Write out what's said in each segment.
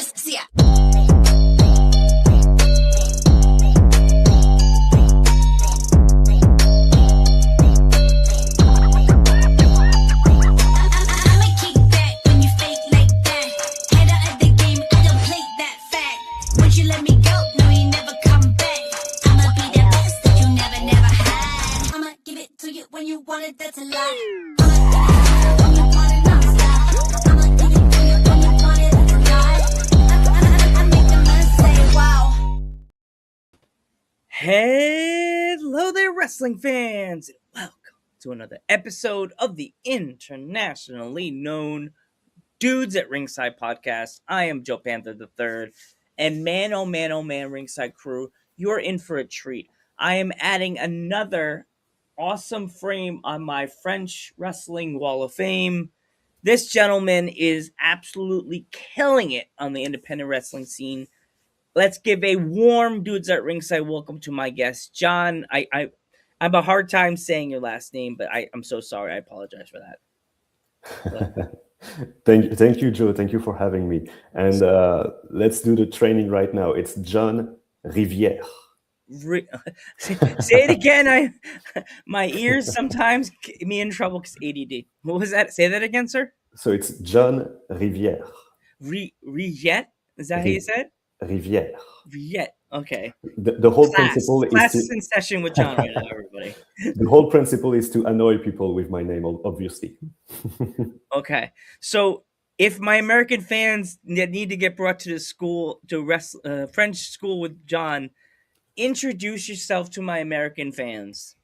Yes, see ya. I'ma kick back when you fake like that. Head out of the game, I don't play that fact. Once you let me go, no, you never come back. I'ma be the best that you never had. I'ma give it to you when you want it, that's a lie. I'ma give it to you when you want it non-stop. I'ma give it to you when you want it, that's a lie. I make the man say wow. Hello there, wrestling fans, and welcome to another episode of the internationally known Dudes at Ringside podcast. I am Joe Panther III, and man, oh man, oh man, Ringside crew, you're in for a treat. I am adding another awesome frame on my French Wrestling Wall of Fame. This gentleman is absolutely killing it on the independent wrestling scene. Let's give a warm Dudes at Ringside welcome to my guest, John. I have a hard time saying your last name, but I'm so sorry. I apologize for that. Thank you, Joe. Thank you for having me. And let's do the training right now. It's John Riviere. Say it again. My ears sometimes get me in trouble because ADD. What was that? Say that again, sir. So it's John Riviere. Riviere? Is that how you said? Riviere. Riviere. Okay. The whole principle Class is is in session with John right now, everybody. the whole principle is to annoy people with my name, obviously. Okay, so if my American fans need to get brought to the school to French school with John, introduce yourself to my American fans.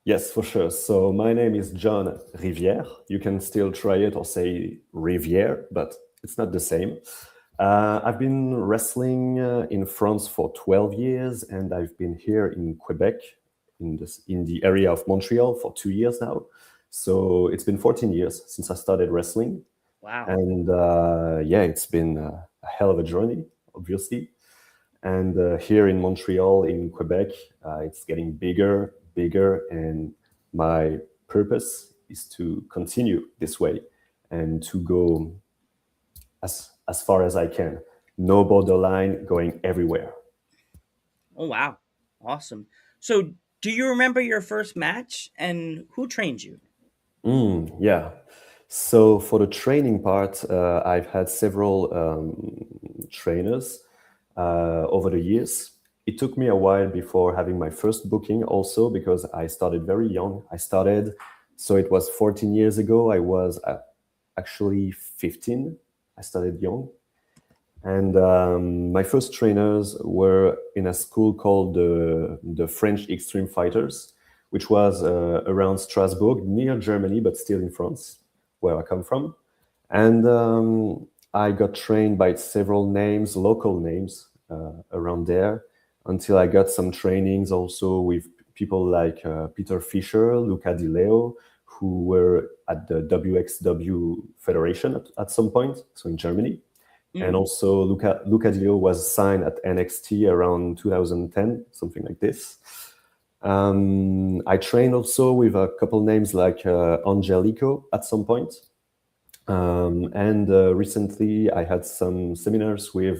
Yes, for sure. So my name is John Riviere. You can still try it or say Riviere, but it's not the same. I've been wrestling in France for 12 years, and I've been here in Quebec, in the area of Montreal, for 2 years now. So it's been 14 years since I started wrestling. Wow. And yeah, it's been a hell of a journey, obviously. And here in Montreal, in Quebec, it's getting bigger, and my purpose is to continue this way and to go as far as I can. No borderline, going everywhere. Oh, wow. Awesome. So do you remember your first match and who trained you? Yeah. So for the training part, I've had several trainers over the years. It took me a while before having my first booking also because I started very young. So it was 14 years ago. I was actually 15. I started young. And my first trainers were in a school called the French Extreme Fighters, which was around Strasbourg, near Germany, but still in France, where I come from. And I got trained by several names, local names around there, until I got some trainings also with people like Peter Fischer, Luca Di Leo, who were at the WXW Federation at some point, so in Germany. And also Luca Di Leo was signed at NXT around 2010, something like this. I trained also with a couple names like Angelico at some point. And recently I had some seminars with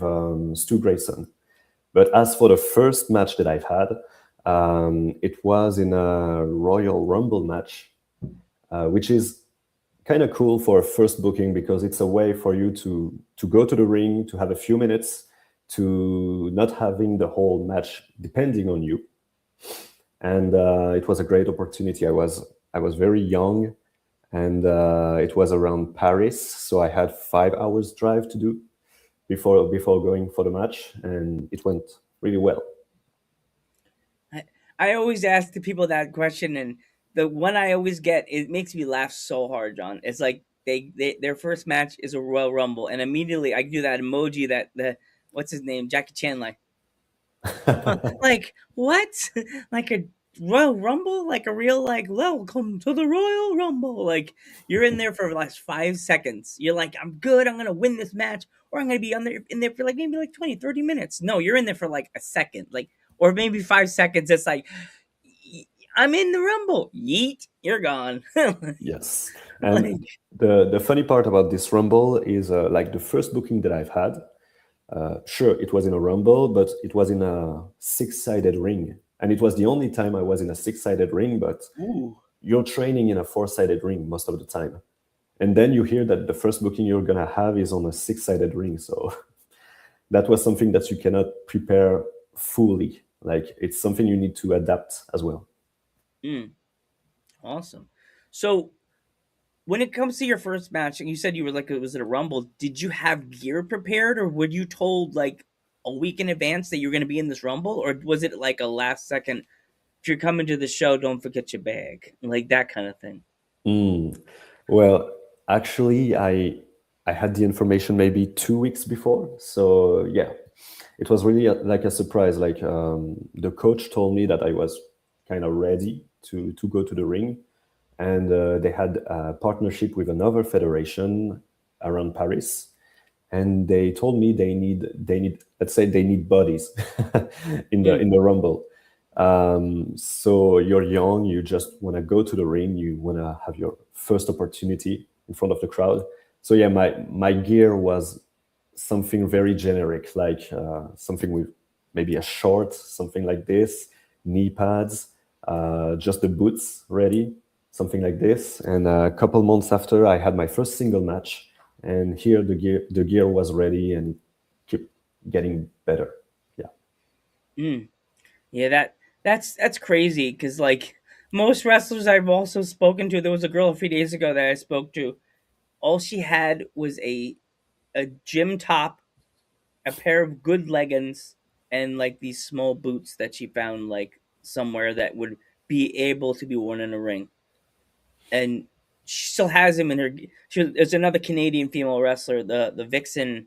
Stu Grayson. But as for the first match that I've had, it was in a Royal Rumble match, which is kind of cool for a first booking because it's a way for you to go to the ring, to have a few minutes, to not having the whole match depending on you. And it was a great opportunity. I was very young, and it was around Paris, so I had 5 hours drive to do before going for the match, and it went really well. I always ask the people that question, and the one I always get, it makes me laugh so hard, John. It's like their first match is a Royal Rumble, and immediately I do that emoji that what's his name, Jackie Chan, like what? Like a Royal Rumble? Like a real welcome to the Royal Rumble. Like you're in there for like 5 seconds. You're like, I'm good, I'm gonna win this match, or I'm gonna be in there for like maybe like 20, 30 minutes. No, you're in there for like a second, or maybe 5 seconds. It's like I'm in the Rumble. Yeet, you're gone. Yes. And Like, the funny part about this rumble is like the first booking that I've had. Sure, it was in a rumble, but it was in a six-sided ring, and it was the only time I was in a six-sided ring. But ooh. you're training in a four-sided ring most of the time, and then you hear that the first booking you're gonna have is on a six-sided ring. So that was something that you cannot prepare fully. Like it's something you need to adapt as well. Mm, awesome. So when it comes to your first match, and you said you were like it was at a rumble, did you have gear prepared, or were you told like a week in advance that you're going to be in this rumble, or was it like a last second? If you're coming to the show, don't forget your bag, like that kind of thing. Mm. Well, actually, I had the information maybe 2 weeks before. So yeah, it was really like a surprise. Like the coach told me that I was kind of ready to go to the ring, and they had a partnership with another federation around Paris, and they told me they need, let's say they need bodies Mm, in the rumble. So you're young, you just want to go to the ring, you want to have your first opportunity in front of the crowd. So yeah, my gear was something very generic, like something with maybe a short, something like this, knee pads, just the boots ready, something like this. And a couple months after, I had my first single match, and here the gear was ready and keep getting better. Yeah. mm. Yeah, that's crazy because like most wrestlers I've also spoken to, there was a girl a few days ago that I spoke to. All she had was a gym top, a pair of good leggings, and like these small boots that she found like somewhere that would be able to be worn in a ring. And she still has him in her. There's another Canadian female wrestler, the Vixen,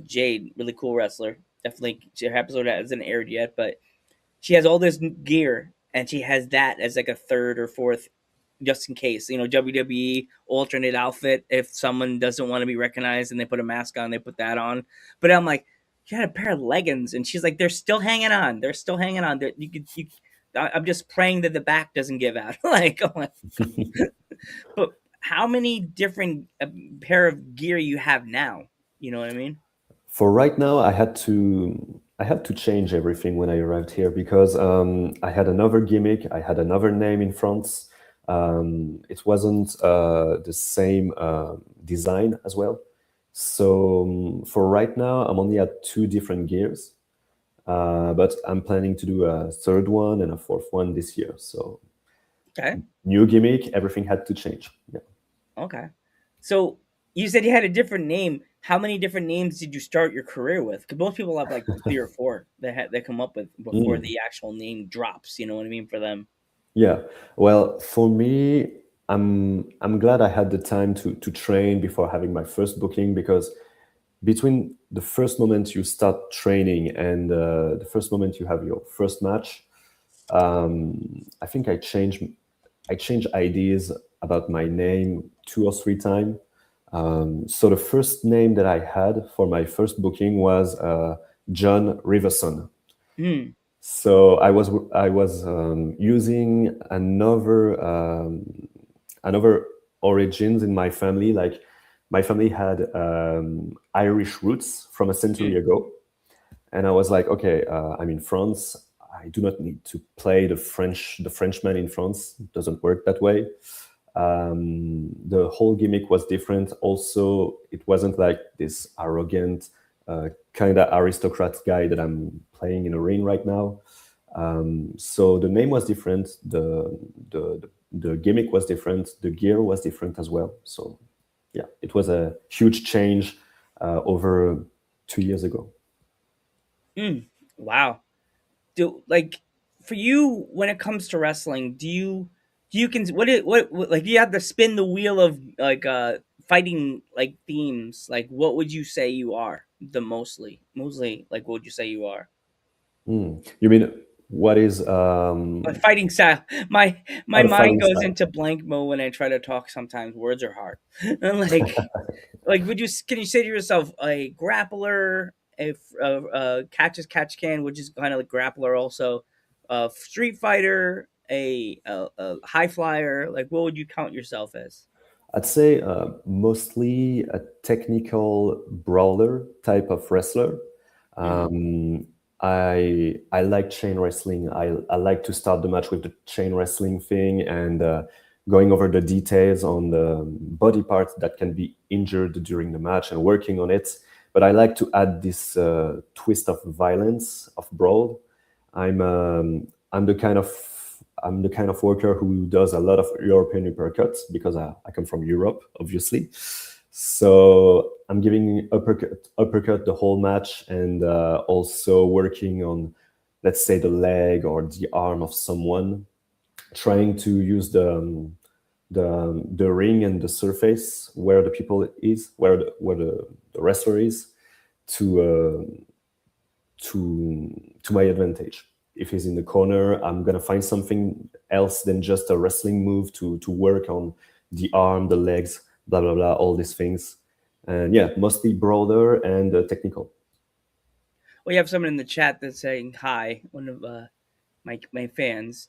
Jade, really cool wrestler. Definitely, her episode hasn't aired yet, but she has all this gear, and she has that as like a third or fourth, just in case. WWE alternate outfit if someone doesn't want to be recognized and they put a mask on, they put that on. But I'm like, you had a pair of leggings, and she's like, they're still hanging on. They're still hanging on. You could you. I'm just praying that the back doesn't give out. Like, I'm like, but how many different pair of gear you have now? You know what I mean? For right now, I had to change everything when I arrived here because I had another gimmick, I had another name in France. It wasn't the same design as well. So for right now, I'm only at two different gears, but I'm planning to do a third one and a fourth one this year. So Okay. new gimmick, everything had to change. Yeah. Okay. So you said you had a different name. How many different names did you start your career with? Because most people have like three or four they come up with before Mm. the actual name drops. You know what I mean for them. Yeah. Well, for me, I'm glad I had the time to train before having my first booking because between the first moment you start training and the first moment you have your first match, I think I changed ideas about my name two or three times. So the first name that I had for my first booking was John Riverson. Hmm. So I was using another origins in my family. Like my family had Irish roots from a century Hmm. ago, and I was like, okay, I'm in France. I do not need to play the Frenchman in France. It doesn't work that way. The whole gimmick was different. Also, it wasn't like this arrogant, kind of aristocrat guy that I'm playing in a ring right now. So the name was different. The gimmick was different. The gear was different as well. So yeah, it was a huge change over 2 years ago. Hmm. Wow. Do like for you when it comes to wrestling? Do you can what like do you have to spin the wheel of like fighting like themes? Like what would you say you are the mostly like what would you say you are? You mean what is A fighting style. My the mind fighting goes style? into blank mode when I try to talk. Sometimes words are hard. And like would you can you say to yourself a grappler, a catch as catch can, which is kind of like grappler also, a street fighter, a high flyer. Like what would you count yourself as? I'd say mostly a technical brawler type of wrestler. Mm. I like chain wrestling. I like to start the match with the chain wrestling thing and going over the details on the body parts that can be injured during the match and working on it. But I like to add this twist of violence of brawl. I'm the kind of I'm the kind of worker who does a lot of European uppercuts because I come from Europe, obviously. So I'm giving uppercut the whole match and also working on, let's say, the leg or the arm of someone, trying to use the ring and the surface where the people is, where the wrestler is, to to my advantage. If he's in the corner, I'm gonna find something else than just a wrestling move to work on the arm, the legs, blah blah blah, all these things. And yeah, mostly broader and technical. We have someone in the chat that's saying hi. One of my fans,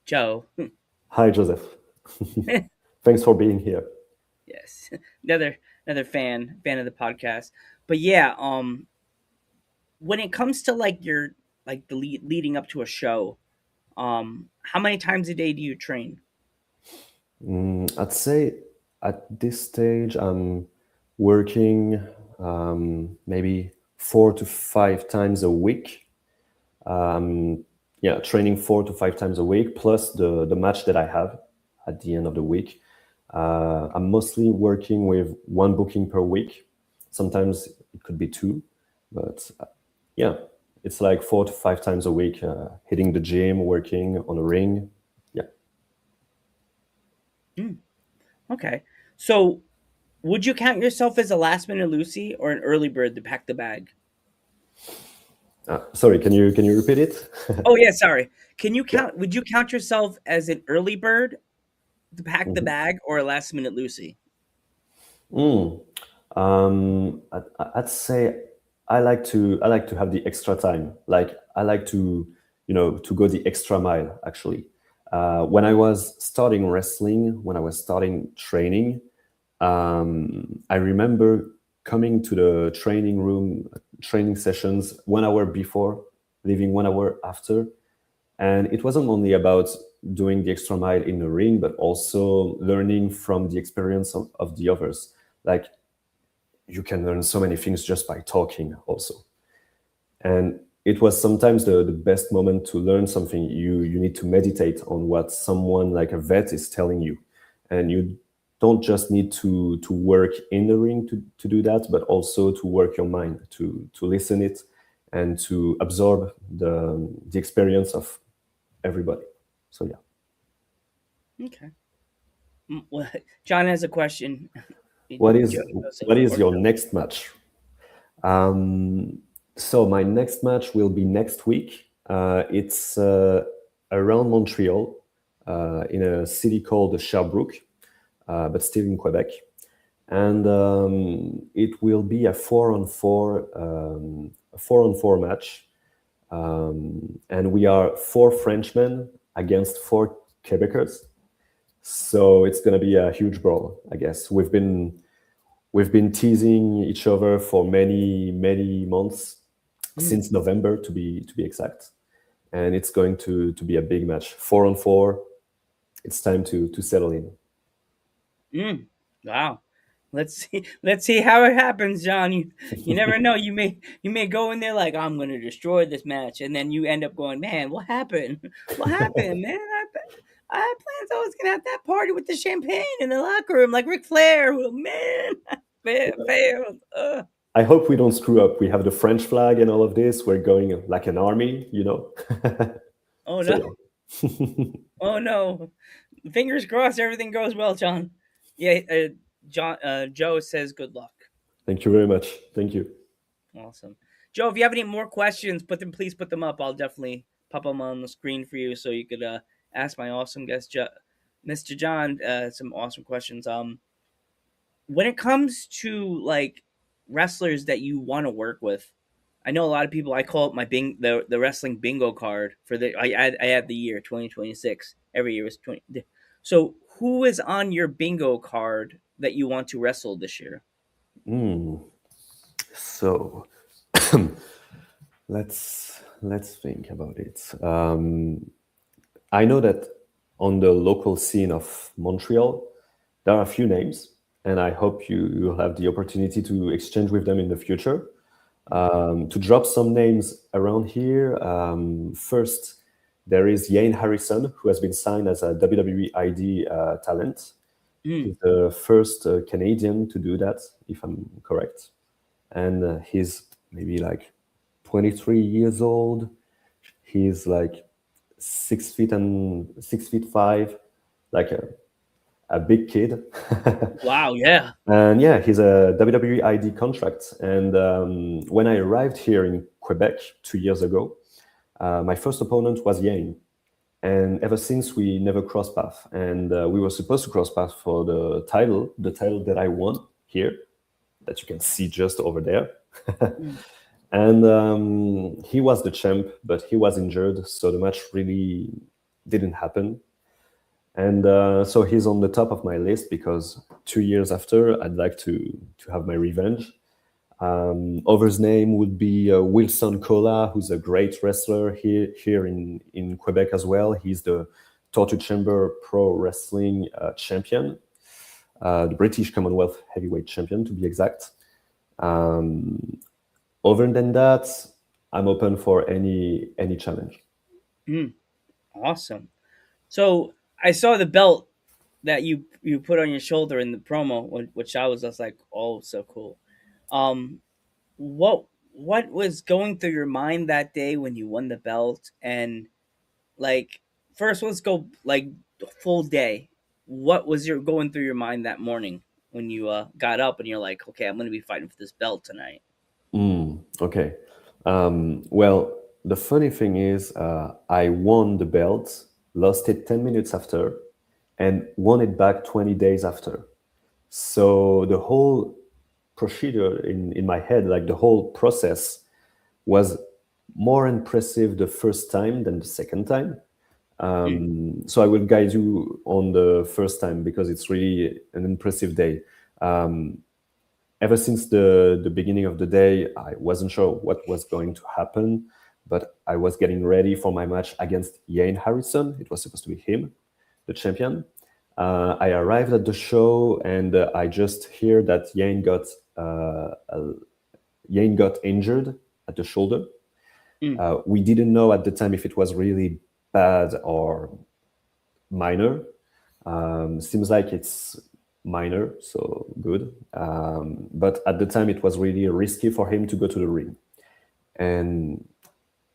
Joe. Hi, Joseph. Thanks for being here. Yes, another fan of the podcast. But yeah, when it comes to like your like the leading up to a show, how many times a day do you train? I'd say at this stage I'm working maybe 4 to 5 times a week. Um, yeah, training 4 to 5 times a week plus the match that I have at the end of the week. I'm mostly working with one booking per week. Sometimes it could be two, but yeah, it's like 4 to 5 times a week, hitting the gym, working on a ring. Yeah. Mm, okay, so would you count yourself as a last minute Lucy or an early bird to pack the bag? Sorry, can you repeat it? Oh yeah, sorry. Can you Yeah. count? Would you count yourself as an early bird to pack the Mhm. bag or a last minute Lucy? Mm. I'd say I like to have the extra time. Like I like to go the extra mile. Actually, when I was starting wrestling, when I was starting training, I remember coming to the training room, training sessions 1 hour before, leaving 1 hour after, and it wasn't only about doing the extra mile in the ring, but also learning from the experience of the others. Like you can learn so many things just by talking also. And it was sometimes the best moment to learn something. You need to meditate on what someone like a vet is telling you. And you don't just need to work in the ring to do that, but also to work your mind, to listen it and to absorb the experience of everybody. So yeah. Okay. Well, John has a question. What is Joseph what is or your next match? Um, so my next match will be next week. It's around Montreal, in a city called Sherbrooke, but still in Quebec. And it will be a four on four match. And we are four Frenchmen against four Quebecers. So it's going to be a huge brawl, I guess. We've been teasing each other for many many months, mm, since November to be exact, and it's going to be a big match. 4 on 4. It's time to settle in. mm, wow. Let's see how it happens, John. You never know. You may go in there like I'm going to destroy this match, and then you end up going, man, what happened? What happened, man? I had plans. I was gonna have that party with the champagne in the locker room, like Ric Flair. Well, man, failed. I hope we don't screw up. We have the French flag and all of this. We're going like an army. Oh So no. yeah. Oh no. Fingers crossed everything goes well, John. Yeah, Joe says good luck. Thank you very much. Thank you. Awesome. Joe, if you have any more questions, please put them up. I'll definitely pop them on the screen for you so you could ask my awesome guest Mr. John some awesome questions. When it comes to like wrestlers that you want to work with, I know a lot of people. I call it my the wrestling bingo card for the. I add the year 2026. Every year is 20. So who is on your bingo card that you want to wrestle this year? Mm. So let's think about it. I know that on the local scene of Montreal, there are a few names, and I hope you'll have the opportunity to exchange with them in the future. To drop some names around here, first, there is Yane Harrison, who has been signed as a WWE ID talent. Mm. He's the first Canadian to do that, if I'm correct. And he's maybe like 23 years old. He's like 6 feet and 6 feet five, like a big kid. Wow, yeah. And yeah, he's a WWE ID contract. And when I arrived here in Quebec 2 years ago, my first opponent was Yang. And ever since, we never crossed paths. And we were supposed to cross paths for the title that I won here, that you can see just over there. Mm. And he was the champ, but he was injured, so the match really didn't happen. And so he's on the top of my list because 2 years after, I'd like to have my revenge. Others' name would be Wilson Cola, who's a great wrestler here in Quebec as well. He's the Torture Chamber Pro Wrestling champion, the British Commonwealth Heavyweight Champion, to be exact. Other than that, I'm open for any challenge. Mm. Awesome. So I saw the belt that you put on your shoulder in the promo, which I was just like, oh, so cool. Um, what was going through your mind that day when you won the belt? And like, first, let's go like full day. What was your going through your mind that morning when you got up and you're like, okay, I'm going to be fighting for this belt tonight? Okay. Well, the funny thing is, I won the belt, lost it 10 minutes after, and won it back 20 days after. So the whole procedure in my head, like the whole process, was more impressive the first time than the second time. Mm. So I will guide you on the first time because it's really an impressive day. Ever since the beginning of the day, I wasn't sure what was going to happen, but I was getting ready for my match against Yane Harrison. It was supposed to be him, the champion. I arrived at the show and I just hear that Yane got injured at the shoulder. Mm. We didn't know at the time if it was really bad or minor. Seems like it's minor, so good. But at the time, it was really risky for him to go to the ring. And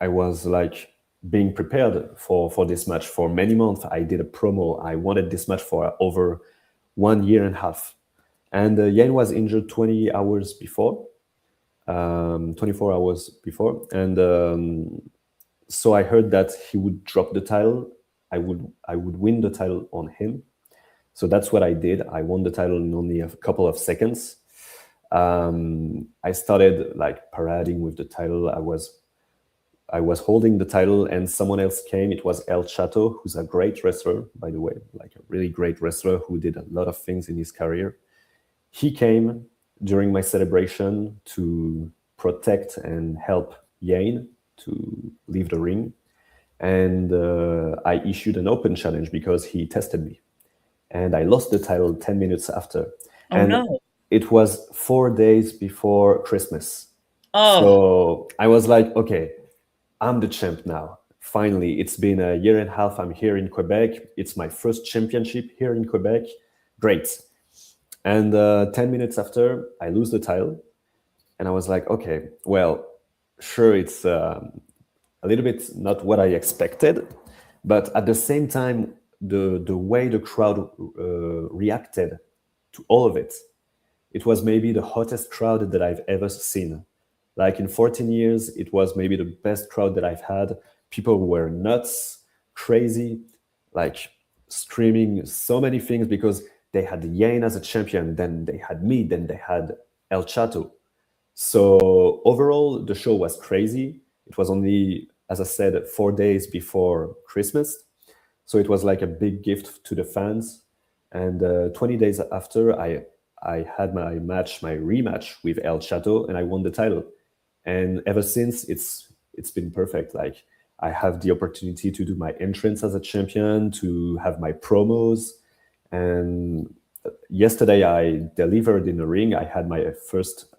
I was like being prepared for this match for many months. I did a promo. I wanted this match for over 1 year and a half. And Yen was injured 20 hours before, 24 hours before. And so I heard that he would drop the title. I would win the title on him. So that's what I did. I won the title in only a couple of seconds. I started like parading with the title. I was holding the title, and someone else came. It was El Chato, who's a great wrestler, by the way, like a really great wrestler who did a lot of things in his career. He came during my celebration to protect and help Yane to leave the ring. And I issued an open challenge because he tested me. And I lost the title 10 minutes after. Oh And no! it was 4 days before Christmas. Oh, So I was like, okay, I'm the champ now. Finally, it's been a year and a half. I'm here in Quebec. It's my first championship here in Quebec. Great. And 10 minutes after, I lose the title. And I was like, okay, well, sure, it's a little bit not what I expected. But at the same time, the way the crowd reacted to all of it, it was maybe the hottest crowd that I've ever seen. Like in 14 years, it was maybe the best crowd that I've had. People were nuts, crazy, like screaming so many things because they had Yane as a champion, then they had me, then they had El Chato. So overall, the show was crazy. It was only, as I said, 4 days before Christmas. So it was like a big gift to the fans. And 20 days after, I had my rematch with El Chateau, and I won the title. And ever since, it's been perfect. Like I have the opportunity to do my entrance as a champion, to have my promos, and yesterday I delivered in the ring. I had my first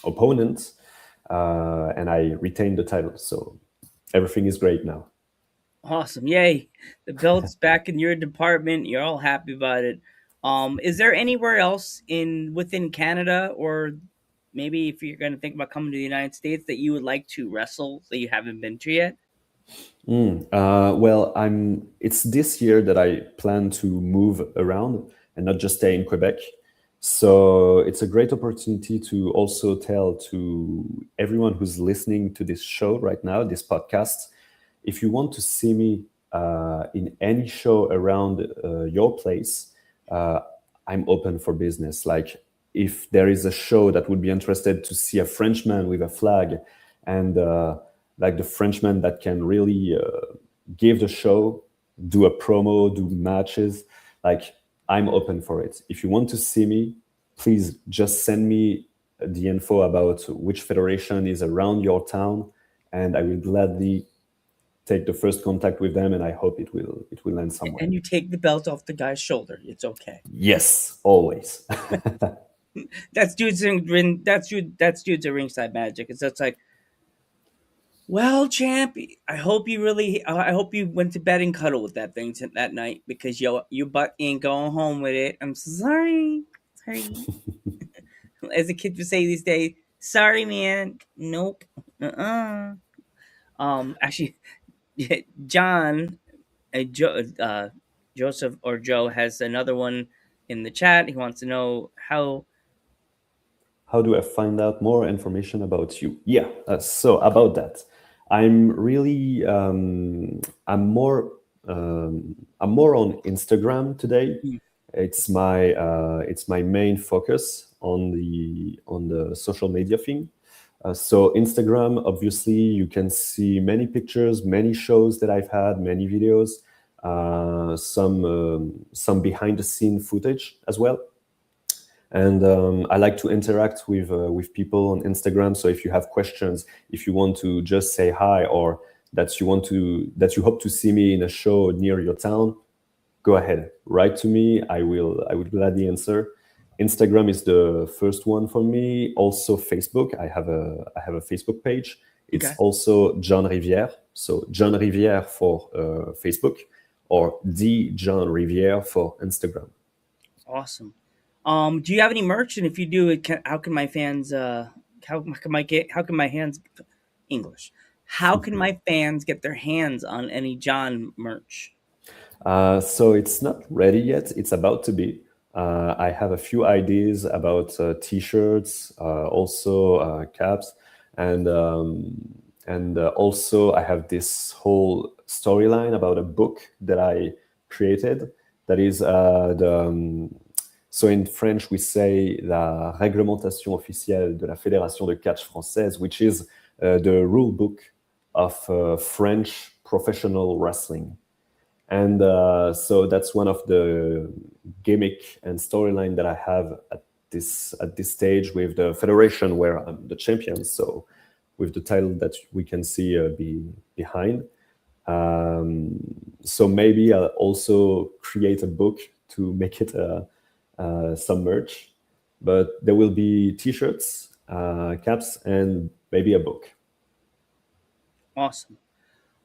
opponent, and I retained the title. So everything is great now. Awesome. Yay. The belt's back in your department. You're all happy about it. Is there anywhere else in within Canada, or maybe if you're going to think about coming to the United States, that you would like to wrestle that you haven't been to yet? Well, It's this year that I plan to move around and not just stay in Quebec. So it's a great opportunity to also tell to everyone who's listening to this show right now, this podcast, if you want to see me in any show around your place, uh, I'm open for business. Like if there is a show that would be interested to see a Frenchman with a flag, and like the Frenchman that can really give the show, do a promo, do matches, like I'm open for it. If you want to see me, please just send me the info about which federation is around your town, and I will gladly take the first contact with them, and I hope it will land somewhere. And you take the belt off the guy's shoulder. It's okay. Yes, always. That's dude's a ringside magic. It's just like, well, champ, I hope you went to bed and cuddled with that thing that night because your butt ain't going home with it. I'm sorry. Sorry. As a kid would say these days, sorry, man. Nope. Uh-uh. Actually, John, Joseph or Joe has another one in the chat. He wants to know how. How do I find out more information about you? Yeah, so about that, I'm really I'm more on Instagram today. It's my main focus on the social media thing. So Instagram, obviously, you can see many pictures, many shows that I've had, many videos, some behind the scene footage as well. And I like to interact with people on Instagram. So if you have questions, if you want to just say hi, or that you hope to see me in a show near your town, go ahead, write to me. I would gladly answer. Instagram is the first one for me. Also Facebook. I have a Facebook page. It's Okay. also John Riviere. So John Riviere for Facebook, or the John Riviere for Instagram. Awesome. Do you have any merch? And if you do, how can my fans? How can my get? How can my hands? English. How can my fans get their hands on any John merch? So it's not ready yet. It's about to be. I have a few ideas about t-shirts, also caps, and also I have this whole storyline about a book that I created. That is so in French we say la réglementation officielle de la Fédération de catch française, which is the rule book of French professional wrestling. And so that's one of the gimmick and storyline that I have at this stage with the federation where I'm the champion. So with the title that we can see behind. So maybe I'll also create a book to make it some merch. But there will be T-shirts, caps, and maybe a book. Awesome.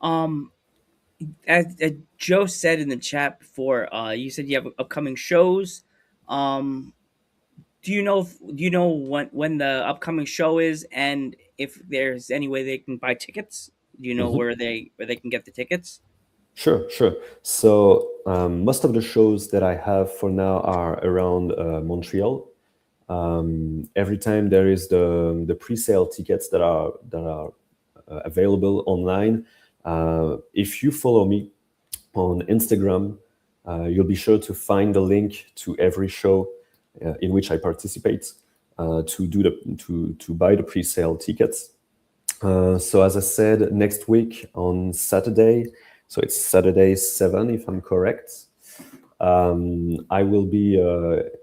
Um, as Joe said in the chat before, you said you have upcoming shows. Um, do you know when the upcoming show is, and if there's any way they can buy tickets? Do you know where they can get the tickets? Sure, sure. So most of the shows that I have for now are around Montreal. Every time there is the pre-sale tickets that are available online. If you follow me on Instagram, you'll be sure to find the link to every show in which I participate to buy the pre-sale tickets. So as I said, next week on Saturday, So it's Saturday 7, if I'm correct. I will be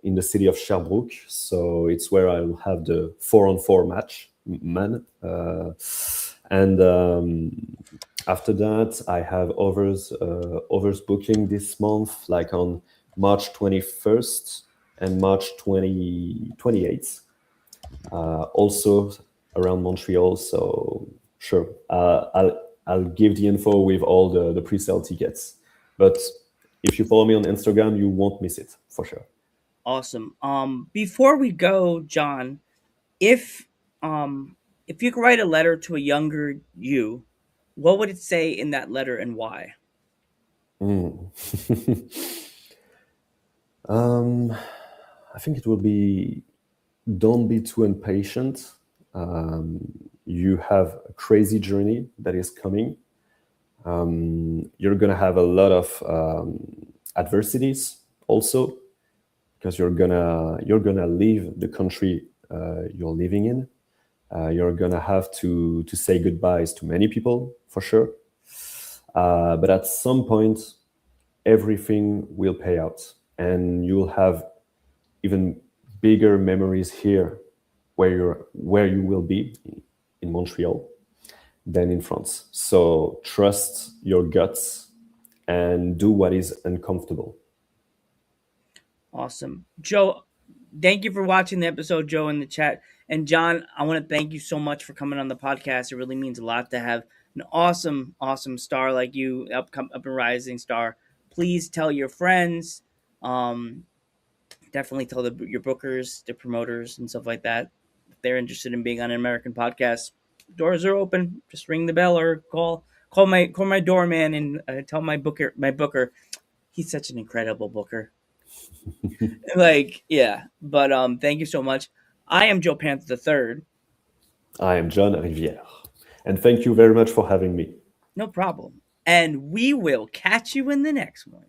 in the city of Sherbrooke, so it's where I'll have the 4-on-4 match, man. And after that, I have others booking this month, like on March 21st and March 28th. Also around Montreal. So sure, I'll give the info with all the pre-sale tickets. But if you follow me on Instagram, you won't miss it for sure. Awesome. Before we go, John, if um if you could write a letter to a younger you, what would it say in that letter and why? Mm. um, I think it will be, don't be too impatient. Um, you have a crazy journey that is coming. You're gonna have a lot of adversities also, because you're gonna leave the country you're living in. You're gonna have to say goodbyes to many people for sure. But at some point, everything will pay out, and you'll have even bigger memories here, where you will be in Montreal than in France. So trust your guts and do what is uncomfortable. Awesome. Joe, thank you for watching the episode, Joe, in the chat. And John, I want to thank you so much for coming on the podcast. It really means a lot to have an awesome, awesome star like you, up and rising star. Please tell your friends. Um, Definitely tell your bookers, the promoters, and stuff like that. If they're interested in being on an American podcast, doors are open. Just ring the bell or call my doorman and tell my booker. He's such an incredible booker. Like, yeah. But thank you so much. I am Joe Panther the third. I am John Riviere, and thank you very much for having me. No problem. And we will catch you in the next one.